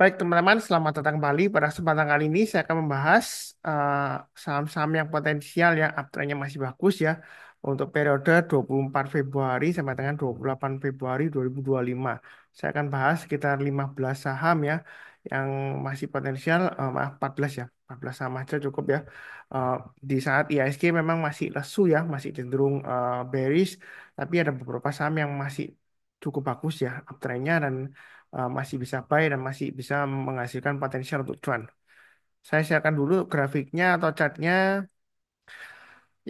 Baik teman-teman, selamat datang kembali. Pada kesempatan kali ini saya akan membahas saham-saham yang potensial yang uptrendnya masih bagus ya untuk periode 24 Februari sampai dengan 28 Februari 2025. Saya akan bahas sekitar 15 saham ya yang masih potensial, maaf 14 ya, 14 saham aja cukup ya. Eh, di saat IHSG memang masih lesu ya, masih cenderung bearish, tapi ada beberapa saham yang masih cukup bagus ya uptrendnya dan masih bisa buy dan masih bisa menghasilkan potensial untuk cuan. Saya siapkan dulu grafiknya atau chartnya.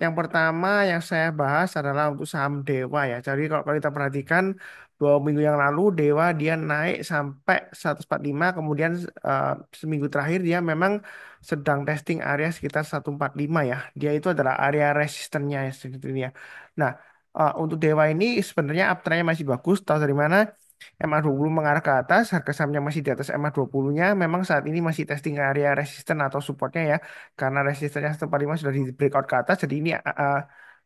Yang pertama yang saya bahas adalah untuk saham Dewa ya. Jadi kalau kita perhatikan 2 minggu yang lalu Dewa dia naik sampai 145, kemudian eh, seminggu terakhir dia memang sedang testing area sekitar 145 ya. Dia itu adalah area resistennya ya sebetulnya. Nah, untuk Dewa ini sebenarnya uptrendnya masih bagus. Tahu dari mana? MA20 mengarah ke atas, harga sahamnya masih di atas MA20-nya. Memang saat ini masih testing area resisten atau supportnya ya, karena resistennya 145 sudah di breakout ke atas, jadi ini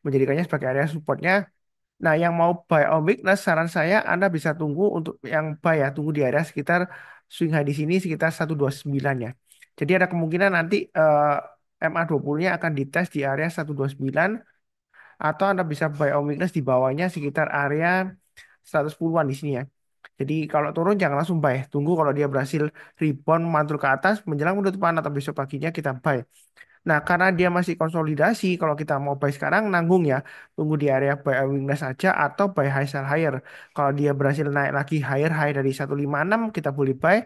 menjadikannya sebagai area supportnya. Nah, yang mau buy on weakness, saran saya Anda bisa tunggu untuk yang buy ya, tunggu di area sekitar swing high di sini sekitar 129 ya. Jadi ada kemungkinan nanti MA20-nya akan dites di area 129 atau Anda bisa buy on weakness di bawahnya sekitar area 110-an di sini ya. Jadi kalau turun jangan langsung buy. Tunggu kalau dia berhasil rebound mantul ke atas menjelang penutupan atau besok paginya kita buy. Nah, karena dia masih konsolidasi, kalau kita mau buy sekarang nanggung ya. Tunggu di area buy weakness saja atau buy high sell higher. Kalau dia berhasil naik lagi higher high dari 156 kita boleh buy.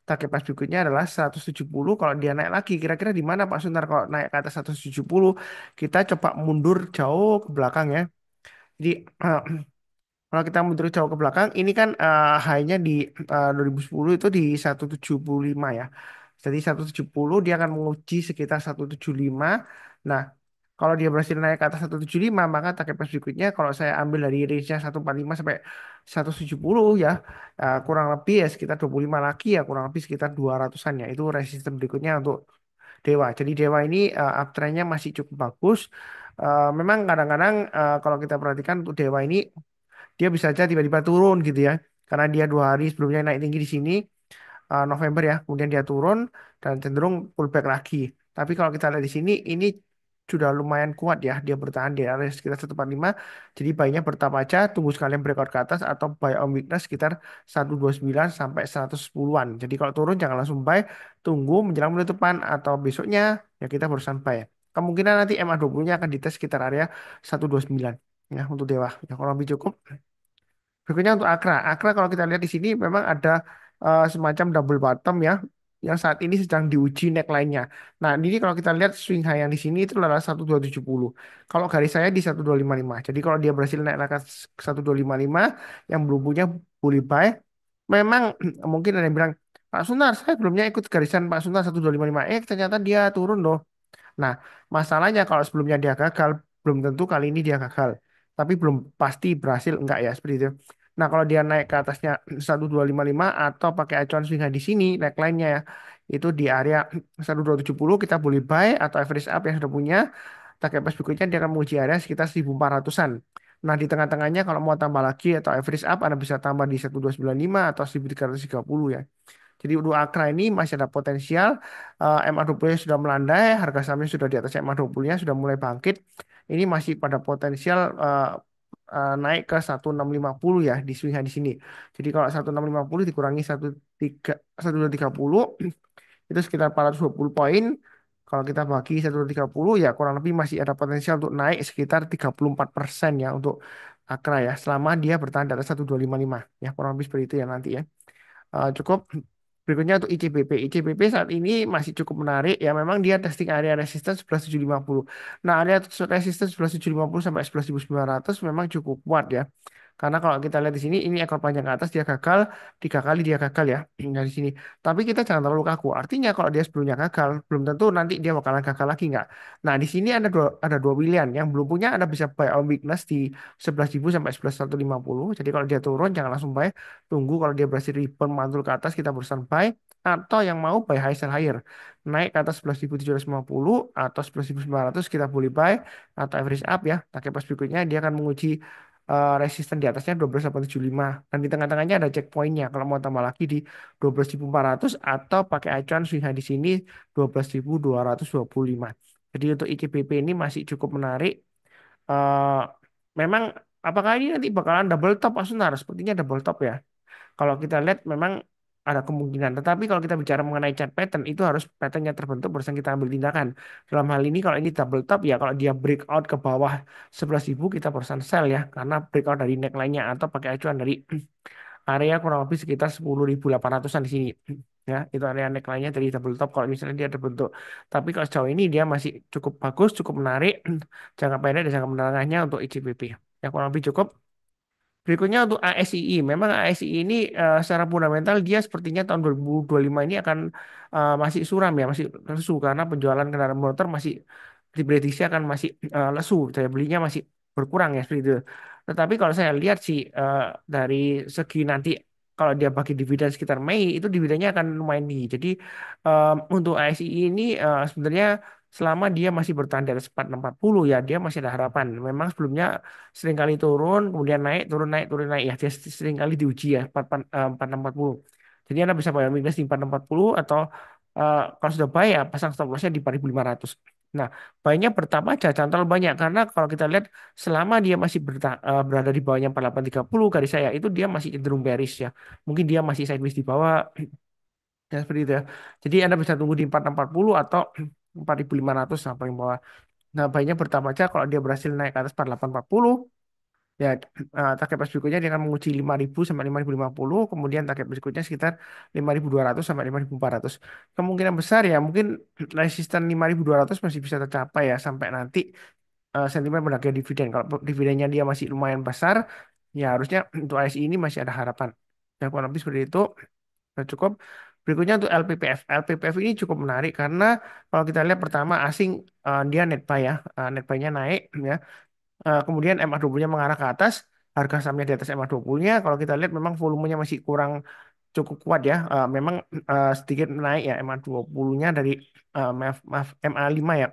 Target price berikutnya adalah 170. Kalau dia naik lagi, kira-kira di mana Pak Sunar kalau naik ke atas 170? Kita coba mundur jauh ke belakang ya. Jadi kalau kita mundur jauh ke belakang, ini kan high-nya di 2010 itu di 175 ya. Jadi 170 dia akan menguji sekitar 175. Nah, kalau dia berhasil naik ke atas 175, maka target price berikutnya kalau saya ambil dari range-nya 145 sampai 170 ya, kurang lebih ya sekitar 25 lagi ya, kurang lebih sekitar 200-an ya. Itu resisten berikutnya untuk Dewa. Jadi Dewa ini uptrend-nya masih cukup bagus. Memang kadang-kadang kalau kita perhatikan untuk Dewa ini dia bisa aja tiba-tiba turun gitu ya karena dia 2 hari sebelumnya naik tinggi di sini November ya kemudian dia turun dan cenderung pullback lagi tapi kalau kita lihat di sini ini sudah lumayan kuat ya dia bertahan di area sekitar 145 jadi buy-nya bertahap aja tunggu sekalian breakout ke atas atau buy on weakness sekitar 129 sampai 110-an jadi kalau turun jangan langsung buy tunggu menjelang penutupan atau besoknya ya kita barusan buy kemungkinan nanti MA20-nya akan dites sekitar area 129 ya untuk Dewa ya kalau lebih cukup. Berikutnya untuk Akra. Akra kalau kita lihat di sini memang ada semacam double bottom ya yang saat ini sedang diuji neckline-nya. Nah, ini kalau kita lihat swing high yang di sini itu adalah 1270. Kalau garis saya di 1255. Jadi kalau dia berhasil naik ke 1255 yang belum punya boleh buy. Memang mungkin ada yang bilang, Pak Sunar, saya belumnya ikut garisan Pak Sunar 1255. Ternyata dia turun loh. Nah, masalahnya kalau sebelumnya dia gagal, belum tentu kali ini dia gagal. Tapi belum pasti berhasil enggak ya seperti itu. Nah, kalau dia naik ke atasnya 1255 atau pakai acuan swing high di sini, neckline-nya ya, itu di area 1270 kita boleh buy atau average up yang sudah punya. Target price berikutnya dia akan menguji area sekitar 1400-an. Nah, di tengah-tengahnya kalau mau tambah lagi atau average up, Anda bisa tambah di 1295 atau 1330 ya. Jadi untuk Akra ini masih ada potensial. MA20 sudah melandai, harga sahamnya sudah di atas MA20-nya, sudah mulai bangkit. Ini masih pada potensial naik ke 1650 ya di swing high di sini. Jadi kalau 1650 dikurangi 1230 itu sekitar 420 poin. Kalau kita bagi 130 ya kurang lebih masih ada potensial untuk naik sekitar 34% ya untuk Akra ya. Selama dia bertahan di atas 1255 ya kurang lebih seperti itu ya nanti ya. Cukup. Berikutnya untuk ICBP. ICBP saat ini masih cukup menarik. Ya memang dia testing area resistance 11.750. Nah area resistance 11.750 sampai 11.900 memang cukup kuat ya. Karena kalau kita lihat di sini ini ekor panjang ke atas dia gagal 3 kali dia gagal ya dari sini. Tapi kita jangan terlalu kaku. Artinya kalau dia sebelumnya gagal belum tentu nanti dia bakalan gagal lagi nggak. Nah di sini ada dua pilihan. Yang belum punya Anda bisa buy on weakness di 11.000 sampai 11.150. Jadi kalau dia turun jangan langsung buy. Tunggu kalau dia berhasil rebound mantul ke atas kita berusaha buy atau yang mau buy high sell higher naik ke atas 11.750 atau 11.900 kita boleh buy atau average up ya target pas berikutnya dia akan menguji resisten di atasnya 12.875 dan di tengah-tengahnya ada checkpointnya kalau mau tambah lagi di 12.400 atau pakai acuan swing high di sini 12.225. Jadi untuk ICBP ini masih cukup menarik. Eh, Memang apakah ini nanti bakalan double top Pak Sunar? Sepertinya double top ya. Kalau kita lihat memang ada kemungkinan. Tetapi kalau kita bicara mengenai chart pattern, itu harus patternnya terbentuk barusan kita ambil tindakan. Dalam hal ini kalau ini double top ya kalau dia breakout ke bawah 11.000 kita barusan sell ya. Karena breakout dari neckline-nya atau pakai acuan dari area kurang lebih sekitar 10.800-an di sini. Ya, itu area neckline-nya dari double top kalau misalnya dia terbentuk. Tapi kalau sejauh ini dia masih cukup bagus, cukup menarik jangka pendek dan jangka menengahnya untuk ICBP. Ya kurang lebih cukup. Berikutnya untuk ASII. Memang ASII ini secara fundamental dia sepertinya tahun 2025 ini akan masih suram ya, masih lesu karena penjualan kendaraan motor masih diprediksi akan masih lesu, daya belinya masih berkurang ya seperti itu. Tetapi kalau saya lihat sih dari segi nanti kalau dia bagi dividen sekitar Mei itu dividennya akan lumayan tinggi. Jadi untuk ASII ini sebenarnya selama dia masih bertahan di atas 4640 ya dia masih ada harapan. Memang sebelumnya sering kali turun, kemudian naik, turun, naik, turun, naik. Ya, dia sering kali diuji ya, 4640. Jadi Anda bisa bayar minus di 4640 atau kalau sudah buy ya pasang stop lossnya di 4500. Nah, buy-nya bertambah aja, jangan terlalu banyak. Karena kalau kita lihat selama dia masih berada di bawahnya 4830 garis saya, itu dia masih cenderung bearish ya. Mungkin dia masih sideways di bawah, ya seperti itu ya. Jadi Anda bisa tunggu di 4640 atau 4500 nah, paling bawah. Nah, buy-nya bertambah aja kalau dia berhasil naik ke atas 4840. Ya, target price berikutnya dia akan menguji 5.000 sampai 5.050, kemudian target berikutnya sekitar 5.200 sampai 5.400. Kemungkinan besar ya, mungkin resisten 5.200 masih bisa tercapai ya sampai nanti sentimen pendakian dividen. Kalau dividennya dia masih lumayan besar, ya harusnya untuk ASI ini masih ada harapan. Ya, kurang lebih seperti itu. Nah, cukup. Berikutnya untuk LPPF. LPPF ini cukup menarik karena kalau kita lihat pertama asing dia net buy ya, net buy-nya naik ya. Kemudian MA20-nya mengarah ke atas, harga sahamnya di atas MA20-nya. Kalau kita lihat memang volumenya masih kurang cukup kuat ya. Memang sedikit naik ya MA20-nya dari maaf, maaf MA5 ya.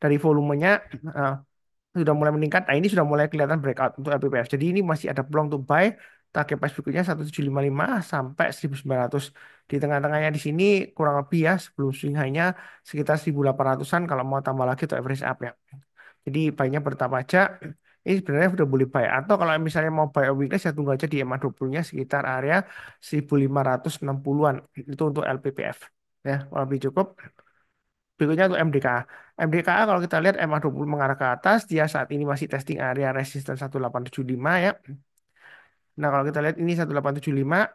Dari volumenya eh, sudah mulai meningkat. Nah, ini sudah mulai kelihatan breakout untuk LPPF. Jadi ini masih ada peluang untuk buy. Target price berikutnya 1755 sampai 1900. Di tengah-tengahnya di sini kurang lebih ya sebelum swing high-nya sekitar 1800-an kalau mau tambah lagi untuk average up ya. Jadi buy-nya bertambah aja. Ini sebenarnya sudah boleh buy. Atau kalau misalnya mau buy on weakness ya tunggu aja di MA20-nya sekitar area 1560-an. Itu untuk LPPF. Ya, kalau lebih cukup. Berikutnya untuk MDKA. MDKA kalau kita lihat MA20 mengarah ke atas, dia saat ini masih testing area resistance 1875 ya. Nah, kalau kita lihat ini 1875,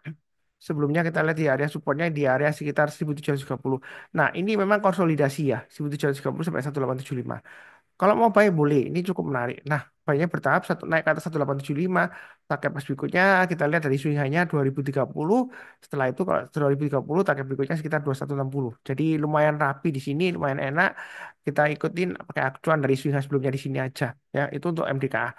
sebelumnya kita lihat di area supportnya di area sekitar 1730. Nah, ini memang konsolidasi ya, 1730 sampai 1875. Kalau mau buy boleh, ini cukup menarik. Nah, buy-nya bertahap satu naik ke atas 1875, target pas berikutnya kita lihat dari swing high-nya 2030. Setelah itu kalau 2030 target berikutnya sekitar 2160. Jadi lumayan rapi di sini, lumayan enak. Kita ikutin pakai acuan dari swing high sebelumnya di sini aja. Ya, itu untuk MDKA.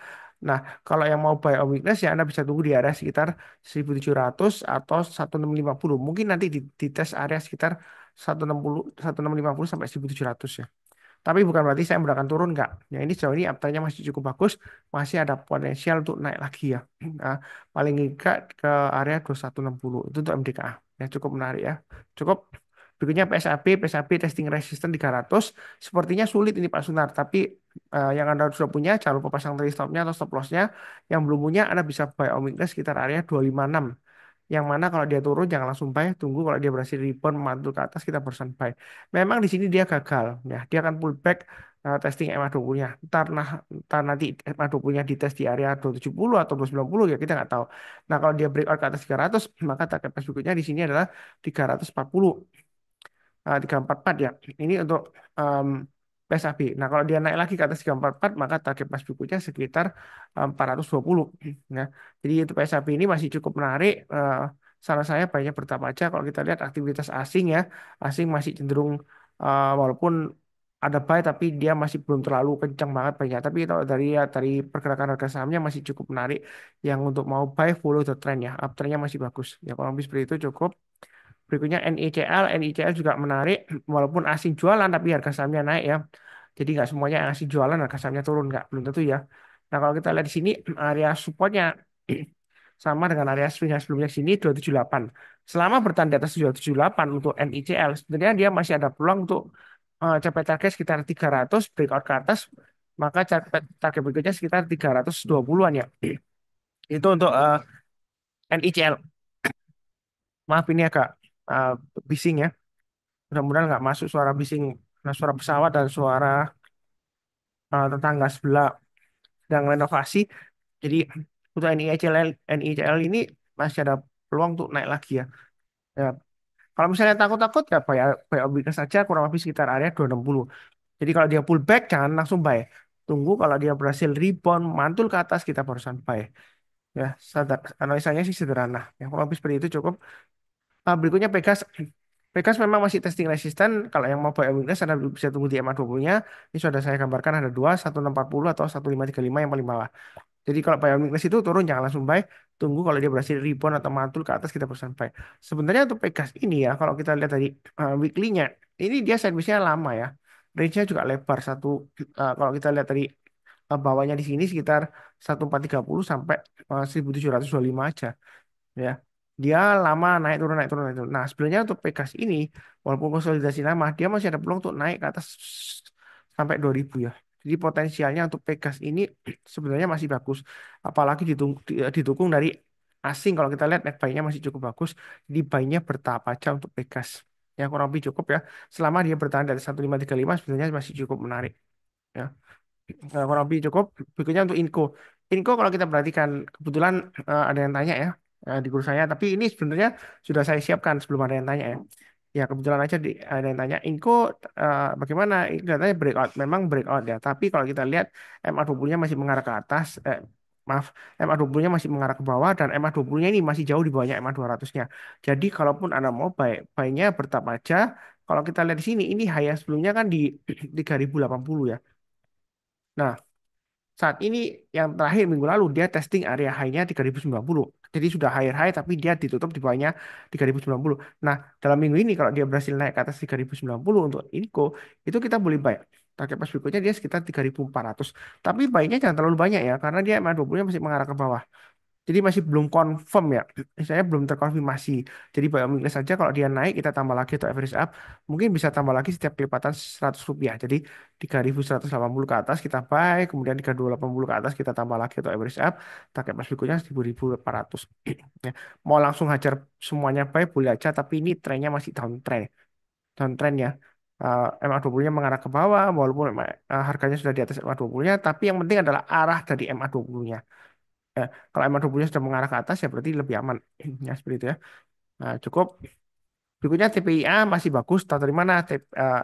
Nah, kalau yang mau buy on weakness ya Anda bisa tunggu di area sekitar 1700 atau 1650. Mungkin nanti di tes area sekitar 160 1650 sampai 1700 ya. Tapi bukan berarti saya akan turun, enggak. Ya ini sejauh ini uptrendnya masih cukup bagus, masih ada potensial untuk naik lagi ya. Nah, paling enggak ke area 2160 itu untuk MDKA. Ya cukup menarik ya. Cukup. Berikutnya PSAB testing resistance 300. Sepertinya sulit ini Pak Sunar, tapi yang Anda sudah punya jangan lupa pasang trade stopnya atau stop lossnya. Yang belum punya Anda bisa buy on weakness sekitar area 256. Yang mana kalau dia turun jangan langsung buy, tunggu kalau dia berhasil rebound mantul ke atas kita barusan buy. Memang di sini dia gagal, ya dia akan pullback testing MA20-nya. Ntar nanti MA20-nya dites di area 270 atau 290 ya kita nggak tahu. Nah kalau dia breakout ke atas 300 maka target price berikutnya di sini adalah 340. 344 ya. Ini untuk um, PSAB. Nah, kalau dia naik lagi ke atas 344, maka target pas berikutnya sekitar 420. Ya. Jadi untuk PSAB ini masih cukup menarik. Saran saya banyak bertambah aja kalau kita lihat aktivitas asing ya. Asing masih cenderung walaupun ada buy tapi dia masih belum terlalu kencang banget banyak. Tapi kalau dari pergerakan harga sahamnya masih cukup menarik. Yang untuk mau buy follow the trend ya. Uptrendnya masih bagus. Ya kalau habis seperti itu cukup. Berikutnya NICL juga menarik walaupun asing jualan tapi harga sahamnya naik ya. Jadi nggak semuanya yang asing jualan harga sahamnya turun nggak belum tentu ya. Nah, kalau kita lihat di sini area supportnya sama dengan area swing yang sebelumnya sini 278. Selama bertahan di atas 278 untuk NICL, sebenarnya dia masih ada peluang untuk capai target sekitar 300 breakout ke atas, maka capai target berikutnya sekitar 320-an ya. Itu untuk NICL. Maaf ini agak uh, bising ya. Mudah-mudahan nggak masuk suara bising, nah, suara pesawat dan suara tetangga sebelah sedang renovasi. Jadi untuk NICL ini masih ada peluang untuk naik lagi ya. Ya, kalau misalnya takut-takut ya buy obligasi saja kurang lebih sekitar area 260. Jadi kalau dia pullback jangan langsung buy. Tunggu kalau dia berhasil rebound mantul ke atas kita barusan buy. Ya, analisanya sih sederhana. Yang kurang lebih seperti itu cukup. Berikutnya Pegas. Pegas memang masih testing resisten. Kalau yang mau buy weakness Anda bisa tunggu di EMA 20-nya. Ini sudah saya gambarkan ada dua, 1640 atau 1535 yang paling bawah. Jadi kalau buy weakness itu turun jangan langsung buy. Tunggu kalau dia berhasil rebound atau mantul ke atas kita pesan buy. Sebenarnya untuk Pegas ini ya kalau kita lihat dari weekly-nya, ini dia sideways-nya lama ya. Range-nya juga lebar kalau kita lihat dari bawahnya di sini sekitar 1430 sampai 1725 aja ya. Dia lama naik turun naik turun naik turun. Nah, sebenarnya untuk Pegas ini walaupun konsolidasi lama, dia masih ada peluang untuk naik ke atas sampai 2000 ya. Jadi potensialnya untuk Pegas ini sebenarnya masih bagus. Apalagi didukung dari asing kalau kita lihat net buy-nya masih cukup bagus. Jadi buy-nya bertahap aja untuk Pegas. Yang kurang lebih cukup ya. Selama dia bertahan dari 1535 sebenarnya masih cukup menarik ya. Nah, kurang lebih cukup. Berikutnya untuk Inco. Inco kalau kita perhatikan, kebetulan ada yang tanya ya di guru saya. Tapi ini sebenarnya sudah saya siapkan sebelum ada yang tanya ya. Ya kebetulan aja ada yang tanya, Inco bagaimana? Ini katanya breakout. Memang breakout ya. Tapi kalau kita lihat MA20-nya masih mengarah ke atas. Maaf, MA20-nya masih mengarah ke bawah dan MA20-nya ini masih jauh di bawahnya MA200-nya. Jadi kalaupun Anda mau buy-nya bertahap aja. Kalau kita lihat di sini, ini high sebelumnya kan di 3080 ya. Nah, saat ini yang terakhir minggu lalu dia testing area high-nya 3090. Jadi sudah higher high tapi dia ditutup di bawahnya 3090. Nah, dalam minggu ini kalau dia berhasil naik ke atas 3090 untuk Inco, itu kita boleh buy. Target pas berikutnya dia sekitar 3400. Tapi buy-nya jangan terlalu banyak ya karena dia MA20-nya masih mengarah ke bawah. Jadi masih belum confirm ya. Saya belum terkonfirmasi. Jadi Pak English saja kalau dia naik kita tambah lagi atau average up, mungkin bisa tambah lagi setiap kelipatan Rp100. Jadi 3180 ke atas kita buy, kemudian 3280 ke atas kita tambah lagi atau average up, target pas berikutnya 1400. Ya. Mau langsung hajar semuanya buy boleh aja, tapi ini trennya masih downtrend. Downtrend ya. MA20-nya mengarah ke bawah, walaupun harganya sudah di atas MA20-nya, tapi yang penting adalah arah dari MA20-nya. Kalau emang tubuhnya sudah mengarah ke atas ya berarti lebih aman. Ya seperti itu ya. Nah, cukup. Berikutnya TPIA masih bagus. Tahu dari mana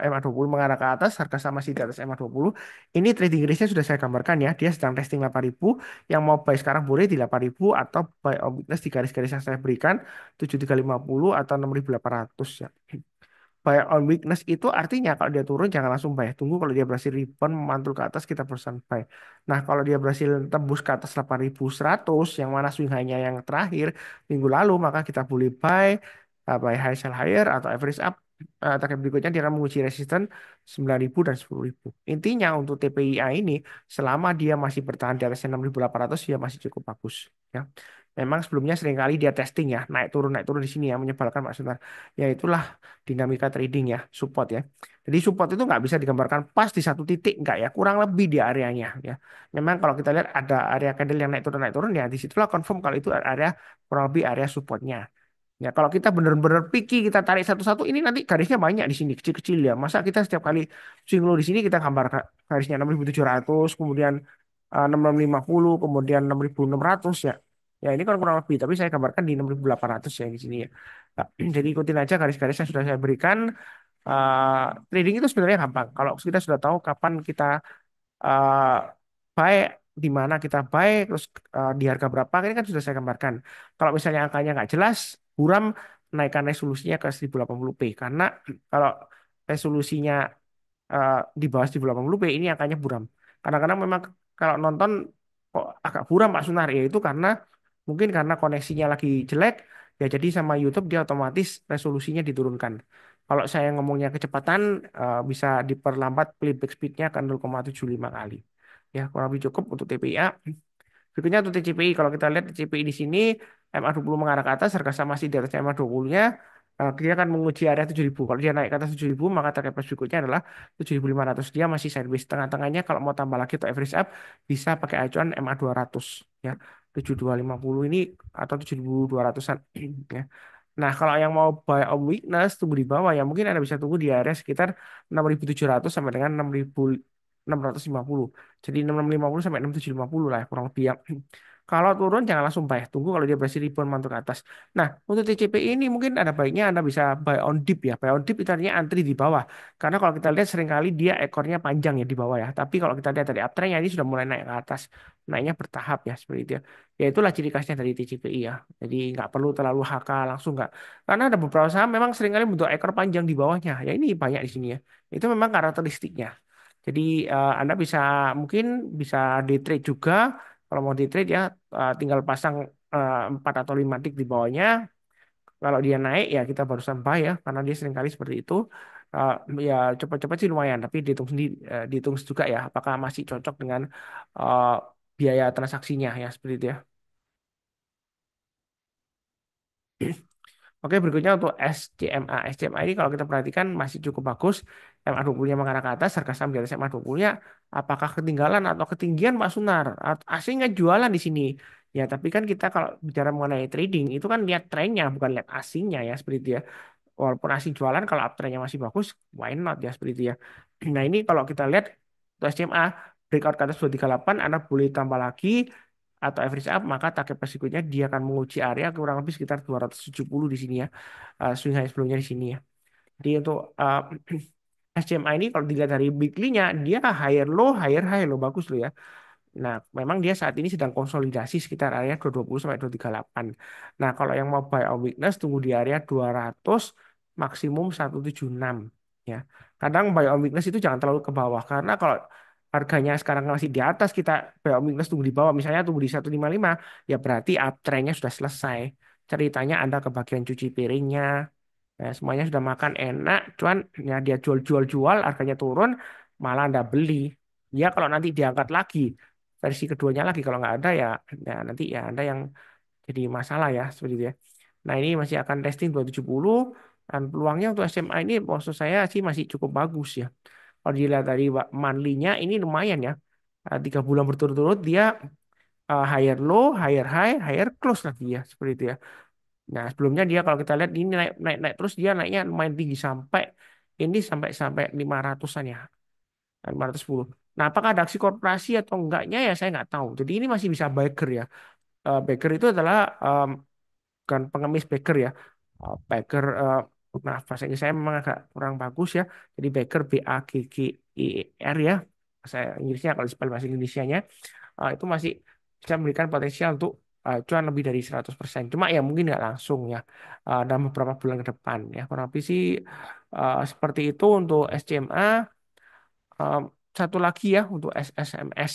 MA20 mengarah ke atas, harga sama masih di atas MA20. Ini trading range-nya sudah saya gambarkan ya. Dia sedang testing 8.000. Yang mau buy sekarang boleh di 8.000 atau buy on weakness di garis-garis yang saya berikan 7350 atau 6.800 ya. Buy on weakness itu artinya kalau dia turun jangan langsung buy. Tunggu kalau dia berhasil rebound memantul ke atas kita perusahaan buy. Nah, kalau dia berhasil tembus ke atas 8.100 yang mana swing high-nya yang terakhir minggu lalu maka kita boleh buy high sell higher atau average up. Target berikutnya dia akan menguji resisten 9.000 dan 10.000. Intinya untuk TPIA ini selama dia masih bertahan di atas 6.800 dia masih cukup bagus ya. Memang sebelumnya seringkali dia testing ya, naik turun di sini ya, menyebalkan Pak Sunar. Ya itulah dinamika trading ya, support ya. Jadi support itu nggak bisa digambarkan pas di satu titik, nggak ya, kurang lebih di areanya ya. Memang kalau kita lihat ada area candle yang naik turun ya, disitulah confirm kalau itu area kurang lebih area supportnya. Ya, kalau kita benar-benar picky, kita tarik satu-satu, ini nanti garisnya banyak di sini, kecil-kecil ya. Masa kita setiap kali swing low di sini kita gambar garisnya 6.700, kemudian 6.650, kemudian 6.600 ya. Ya, ini kan kurang lebih, tapi saya gambarkan di 6.800 ya di sini ya. Nah, jadi ikutin aja garis-garis yang sudah saya berikan. Trading itu sebenarnya gampang. Kalau kita sudah tahu kapan kita eh buy, di mana kita buy, terus di harga berapa, ini kan sudah saya gambarkan. Kalau misalnya angkanya nggak jelas, buram naikkan resolusinya ke 1080p. Karena kalau resolusinya di bawah 1080p, ini angkanya buram. Kadang-kadang memang kalau nonton kok agak buram Pak Sunar, ya itu karena mungkin karena koneksinya lagi jelek, ya jadi sama YouTube dia otomatis resolusinya diturunkan. Kalau saya ngomongnya kecepatan, bisa diperlambat playback speednya ke 0,75 kali. ya kurang lebih cukup untuk TPIA. Berikutnya untuk TCPI, kalau kita lihat TCPI di sini MA20 mengarah ke atas, harga saham masih di atas MA20-nya, dia akan menguji area 7.000. Kalau dia naik ke atas 7.000, maka target price berikutnya adalah 7.500. Dia masih sideways. Tengah-tengahnya kalau mau tambah lagi untuk average up, bisa pakai acuan MA200 ya. 7250 ini atau 7.200-an ya. Nah, kalau yang mau buy on weakness tunggu di bawah ya mungkin Anda bisa tunggu di area sekitar 6.700 sampai dengan 6.650. Jadi 6.650 sampai 6.750 lah kurang lebih ya. Kalau turun jangan langsung buy, tunggu kalau dia berhasil rebound mantul ke atas. Nah, untuk TCP ini mungkin ada baiknya Anda bisa buy on dip ya. Buy on dip itu artinya antri di bawah. Karena kalau kita lihat seringkali dia ekornya panjang ya di bawah ya. Tapi kalau kita lihat dari uptrendnya ini sudah mulai naik ke atas. Naiknya bertahap ya seperti itu ya. Ya itulah ciri khasnya dari TCPI ya. Jadi nggak perlu terlalu HK langsung nggak. Karena ada beberapa saham memang seringkali bentuk ekor panjang di bawahnya. Ya ini banyak di sini ya. Itu memang karakteristiknya. Jadi Anda bisa mungkin bisa day trade juga. Kalau mau day trade ya tinggal pasang 4 atau 5 tick di bawahnya. Kalau dia naik ya kita barusan buy ya. Karena dia seringkali seperti itu. Eh, Ya cepat-cepat sih lumayan. Tapi dihitung sendiri, dihitung juga ya. Apakah masih cocok dengan eh, biaya transaksinya ya seperti itu ya. Oke, berikutnya untuk SCMA. SCMA ini kalau kita perhatikan masih cukup bagus. MA20-nya mengarah ke atas, harga saham di atas MA20-nya. Apakah ketinggalan atau ketinggian Pak Sunar? Aslinya jualan di sini. Ya, tapi kan kita kalau bicara mengenai trading, itu kan lihat trennya, bukan lihat asingnya ya, seperti itu ya. Walaupun asing jualan, kalau uptrendnya masih bagus, why not ya, seperti itu ya. Nah, ini kalau kita lihat untuk SCMA, breakout ke atas 238, Anda boleh tambah lagi, atau average up, maka target price berikutnya dia akan menguji area kurang lebih sekitar 270 di sini ya. Swing high sebelumnya di sini ya. Jadi untuk SCMA ini kalau dilihat dari weekly-nya, dia higher low, higher high low, bagus loh ya. Nah, memang dia saat ini sedang konsolidasi sekitar area 220 sampai 238. Nah, kalau yang mau buy on weakness tunggu di area 200 maksimum 176 ya. Kadang buy on weakness itu jangan terlalu ke bawah karena kalau harganya sekarang masih di atas kita buy on weakness tunggu di bawah misalnya tunggu di 155 ya berarti uptrendnya sudah selesai. Ceritanya Anda kebagian cuci piringnya, ya, semuanya sudah makan enak, cuman ya dia jual-jual-jual harganya turun malah Anda beli. Ya kalau nanti diangkat lagi versi keduanya lagi kalau nggak ada ya ya nanti ya Anda yang jadi masalah ya seperti itu ya. Nah ini masih akan testing 270 dan peluangnya untuk SMA ini maksud saya sih masih cukup bagus ya. Kalau dilihat dari monthly-nya ini lumayan ya. 3 bulan berturut-turut dia higher low, higher high, higher close lagi ya seperti itu ya. Nah sebelumnya dia kalau kita lihat ini naik naik naik terus dia naiknya lumayan tinggi sampai ini sampai sampai 500-an ya. 510. Nah, apakah ada aksi korporasi atau enggaknya ya saya nggak tahu. Jadi ini masih bisa baker ya. Baker itu adalah bukan pengemis baker ya. Baker, nah bahasa Inggris saya memang agak kurang bagus ya. Jadi baker BAGGER ya. Saya Inggrisnya kalau spell bahasa Indonesianya itu masih bisa memberikan potensial untuk cuan lebih dari 100%. Cuma ya mungkin nggak langsung ya dalam beberapa bulan ke depan ya. Kurang lebih sih seperti itu untuk SCMA. Um, Satu lagi ya untuk SSMS.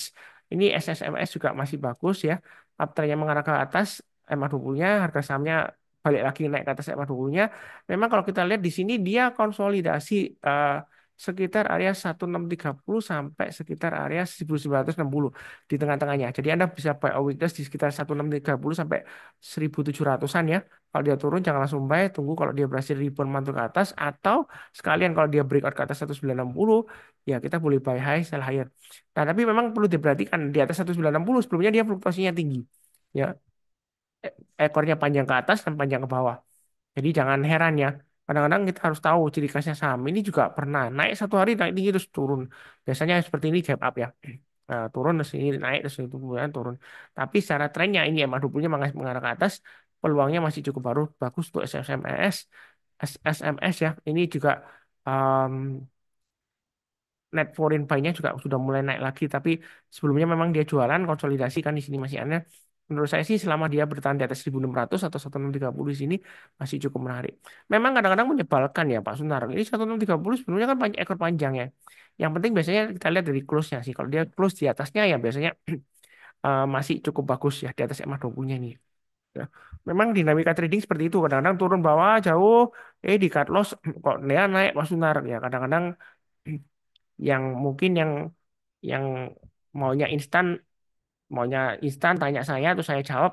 Ini SSMS juga masih bagus ya. Uptrendnya mengarah ke atas, MA20-nya, harga sahamnya balik lagi naik ke atas MA20-nya. Memang kalau kita lihat di sini dia konsolidasi sekitar area 1630 sampai sekitar area 1960 di tengah-tengahnya. Jadi Anda bisa buy a weakness di sekitar 1630 sampai 1700-an ya. Kalau dia turun jangan langsung buy, tunggu kalau dia berhasil rebound mantul ke atas atau sekalian kalau dia breakout ke atas 1960 ya kita boleh buy high, sell higher. Nah, tapi memang perlu diperhatikan di atas 1960 sebelumnya dia fluktuasinya tinggi. Ya, ekornya panjang ke atas dan panjang ke bawah. Jadi jangan heran ya. Kadang-kadang kita harus tahu ciri khasnya saham. Ini juga pernah naik satu hari naik tinggi terus turun. Biasanya seperti ini gap up ya. Nah, turun terus ini naik terus itu kemudian turun. Tapi secara trennya ini MA20-nya mengarah ke atas, peluangnya masih cukup baru bagus untuk SSMS, SSMS ya. Ini juga net foreign buy-nya juga sudah mulai naik lagi tapi sebelumnya memang dia jualan konsolidasi kan di sini masih aneh. Menurut saya sih selama dia bertahan di atas 1600 atau 1630 di sini masih cukup menarik. Memang kadang-kadang menyebalkan ya Pak Sunar. Ini 1630 sebelumnya kan ekor panjang ya. Yang penting biasanya kita lihat dari close-nya sih. Kalau dia close di atasnya ya biasanya masih cukup bagus ya di atas MA20-nya ini. Ya. Memang dinamika trading seperti itu. Kadang-kadang turun bawah jauh, di cut loss kok dia naik Pak Sunar ya. Kadang-kadang yang mungkin yang maunya instan, tanya saya terus saya jawab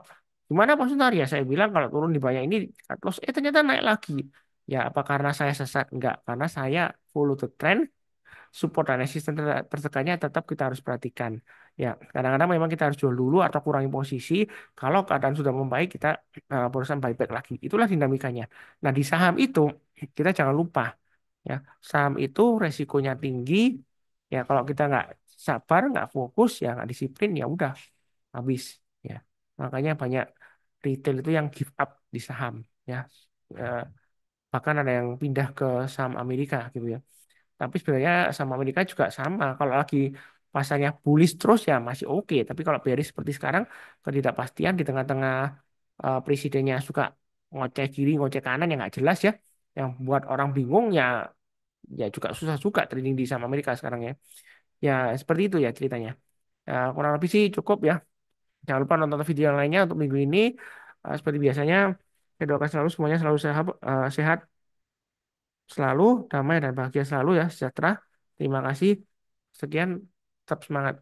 gimana Pak Suntar, ya saya bilang kalau turun di banyak ini cut loss, ternyata naik lagi. Ya apa karena saya sesat? Enggak, karena saya follow the trend, support dan resisten tertekannya tetap kita harus perhatikan. Ya, kadang-kadang memang kita harus jual dulu atau kurangi posisi. Kalau keadaan sudah membaik, kita berusaha buyback lagi. Itulah dinamikanya. Nah, di saham itu kita jangan lupa, ya, saham itu resikonya tinggi. Ya, kalau kita nggak sabar, nggak fokus, ya nggak disiplin, ya udah habis. Ya, makanya banyak retail itu yang give up di saham. Ya, Eh, bahkan ada yang pindah ke saham Amerika gitu ya. Tapi sebenarnya sama Amerika juga sama. Kalau lagi pasarnya bullish terus ya masih oke. Tapi kalau bearish seperti sekarang, ketidakpastian di tengah-tengah presidennya suka ngoceh kiri, ngoceh kanan yang nggak jelas ya. Yang buat orang bingung ya, ya juga susah juga trading di saham Amerika sekarang ya. Ya seperti itu ya ceritanya. Ya, kurang lebih sih cukup ya. Jangan lupa nonton video yang lainnya untuk minggu ini. Seperti biasanya, saya doakan selalu semuanya selalu sehat, sehat selalu, damai dan bahagia selalu ya, sejahtera. Terima kasih. Sekian, tetap semangat.